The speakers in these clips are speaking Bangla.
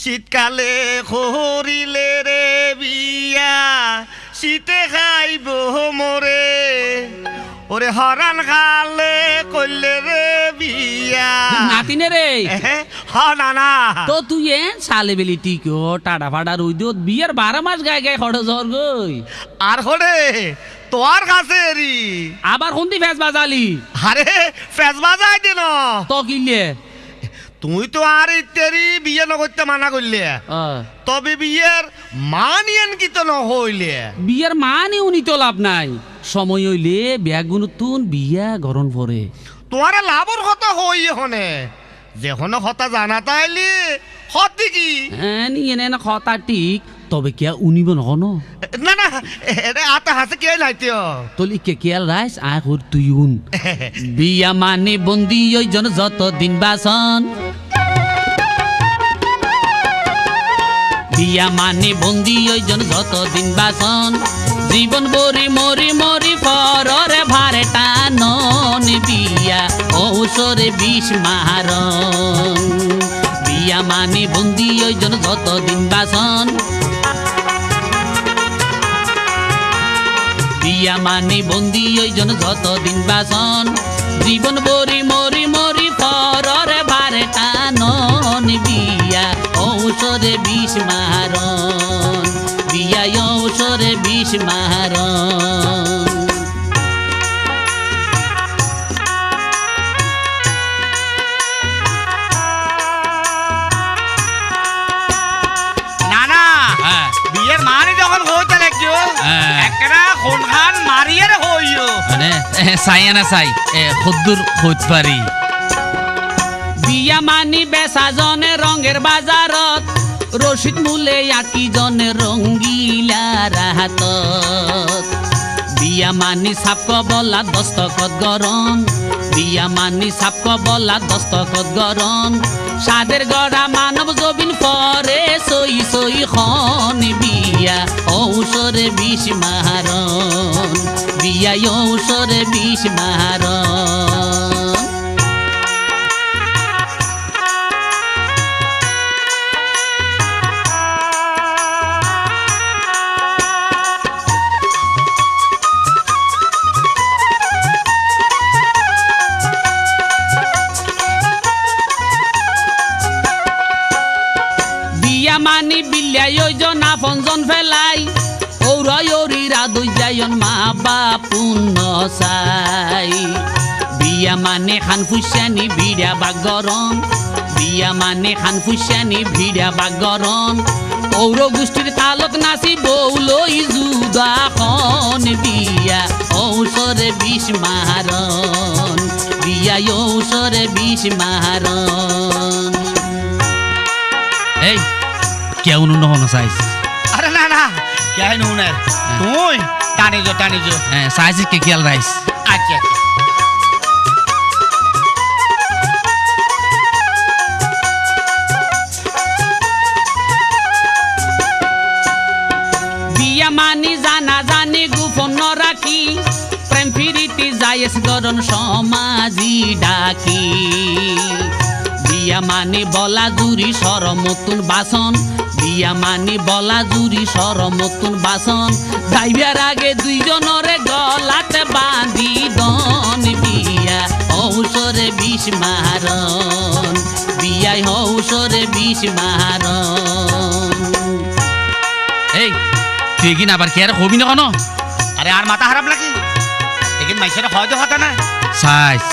শীতকালে করিলে রে বিয়া শীতে খাইব মরে ওরে হরান খালে কইলে রে বিয়া নাতিনে রে হ নানা তো তুই সালে বেলি টিকো টাটা ফাটা রুই দিও বিয়ের 12 মাস গায়ে গায়ে খড় জ্বর গই আর হরে তোর কাছে রি আবার কোনটি ফেস বাজালি আরে ফেস বাজাই দিন তো কিনলে তুই তো আর ইত্যাদি বিয়ে নগরতে মানা করলে তবে বিয়ের মানিয়েন কি তো নহইলে বিয়ের মানে উনি তো লাভ নাই সময় হইলে ব্যাগুন তুন বিয়া গরম পরে তোমারে লাভর কথা হই হনে যেখন কথা জানা তাইলি হতি কি নিয়ে নে না কথা ঠিক তবে কে উনিব নন না না এটা আতা হাসে কে লাইতেও তলি কে কেয়াল রাইস আয় কর তুই উন বিয়া মানে বন্দি ওই জন যত দিন বাসন বিয়া মানে বন্দি ওই জন যত দিন বাসন জীবন বরি মরি মরি পরে ভারে টানন বিয়া ঔষরে বিষ মারন বিয়া মানে বন্দি ওই জন যত দিন বাসন বিয়া মানে বন্দি ওই জন যত দিন বাসন জীবন বরি মরি মরি পরে ভারে টানন বিয়া ঔষরে বিষ মারন বিয়া ঔষরে বিষ মারন নানা বিয়ের মানে যখন হইতে লাগছো একটা কোনখান মারিয়ে হইও মানে চাই না চাই খুদ্দুর খুঁজ পারি বিয়া মানি বেচা জনে রঙের বাজারত রশিদ মূলে আকি জনে রঙ্গিলা রাহাতত বিয়া মানি সাপক বলা দস্তখত গরম বিয়া মানি সাপক বলা দস্তখত গরম সাদের গড়া মানব জবিন পরে সই সই খন বিয়া ঔষরে বিষ মারন বিয়া ঔষরে বিষ মারন মানি বিল্লাইজন আপনজন ফেলাই ঔরইরা দুই যাইন মা বাপুন চাই বিয়া মানে খান ফুসানি ভিড়া বাগরম বিয়া মানে খান ফুসানি ভিড়া বাগরম ঔর গোষ্ঠীর তালত নাচি বৌলই জুদাখন বিয়া ঔষরে বিষ মারন বিয়া ঔষরে বিষ মারন এই কেউ নহন চাইছ আরে না না কে নুনের তুই টানি যো চাইছিস কে খেয়াল রাইস আচ্ছা বিয়া মানি জানা জানি গোপন রাখি প্রেম ফিরিতি যাইস গরন সমাজি ডাকি বিয়া মানি বলা জুরি সরমতুন বাসন বিয়া মানি বলা জুরি সরমতুন বাসন যাইবার আগে দুইজনরে গলাতে বাঁধি দন বিয়া ঔষরে বিষ মারন বিয়া ঔষরে বিষ মারন এই তুই কি না আবার কি আর হবি না কেন আরে আর মাথা খারাপ নাকি এখানে মাইসের হয়তো হতা না সাইজ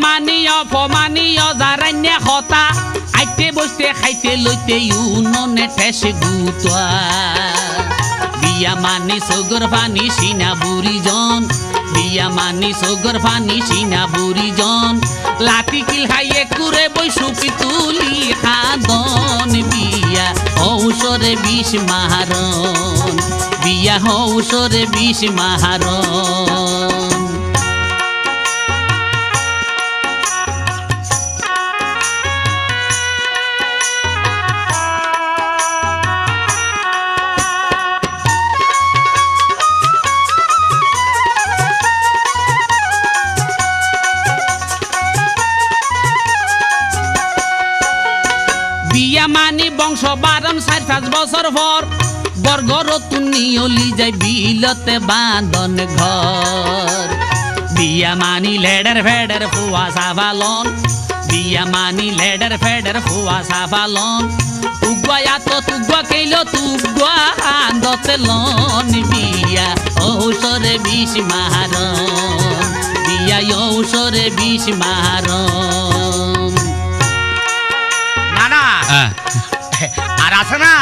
মানি অপমানি অজারান্য হতা আইতে বসতে খাইতে লইতে উননে ঠেসে গুতোয়া বিয়া মানি সগর পানি সিনা বুড়ি জন বিয়া মানি সগর পানি সিনা বুড়ি জন লাতি কিল খাইয়ে কুরে বই সুপি তুলি খাদন বিয়া ঔষরে বিষ মারন বিয়া ঔষরে বিষ মারন বংশ বারণ 4-5 বছর পর বর্গর তুনিয়লি যায় বিলতে বাঁধন ঘর বিয়া মানি লেডার ফেডার ফুয়া সাফালন বিয়া মানি লেডার ফেডার ফুয়া সাফালন তুগুয়া তো তুগুয়া কেইলো তুগুয়া আন্দতে লন বিয়া ঔষরে বিষ মারণ বিয়া ঔষরে বিষ মারণ না না আর আছে না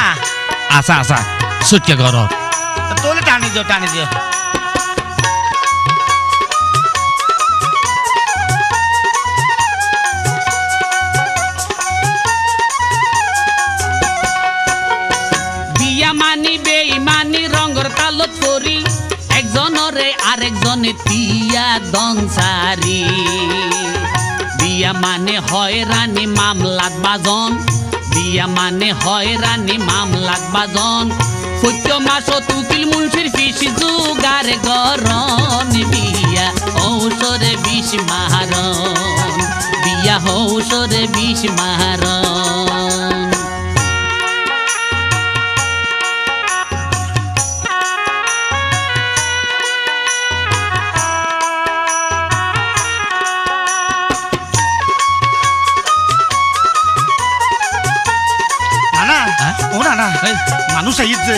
আসা আসা সুটকে ঘর তোলে টানি দিও বিয়া মানি বেইমানি রঙর তালত করি একজনরে আরেকজনে তিয়া দংসারি বিয়া মানে হয়রানি মামলাত বাজন বিয়া মানে হয়রানি মামলাত বাজন সত্য মাস তুকিল মুন্সির ফিস জুগারে গরন বিয়া ঔষরে বিষ মারণ বিয়া ঔষরে বিষ মারণ না মানুষ আইছে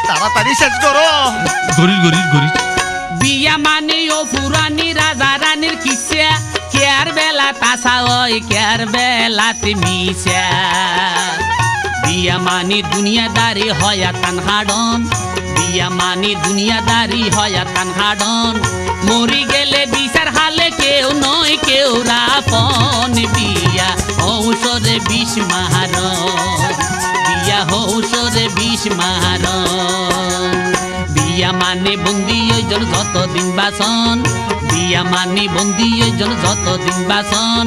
তাড়াতাড়ি শেষ করো গরির বিয়া মানে ও পুরানি রাজা রানীর কিসা কেয়ার বেলা তাসা ওই কেয়ার বেলাতে মিশা বিয়া মানে দুনিয়াদারি হয়া তান হাডন বিয়া মানে দুনিয়াদারি হয়া তান হাডন মরি গেলে বিচার হালে কেউ নয় কেউ রাপন বিয়া ঔষধে বিষ মারণ বিয়া ঔষধে বিষ মারণ বিয়া মানে বন্দি ওইজন যতদিন বাসন বিয়া মানে বন্দি ওইজন যতদিন বাসন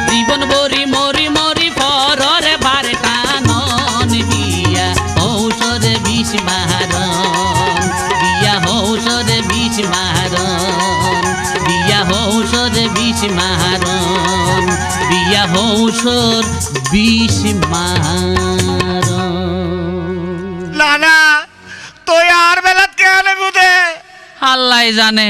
জীবন বরি মরি মরি পরে বারে টানন বিয়া ঔষধে বিষ মারণ বিয়া ঔষধে বিষ মারণ বিয়া ঔষধে বিষ মারণ বিয়া ঔষধ বিষ মারণ না না তো আর বেলাত কে আনে বুদে আল্লাহ জানে।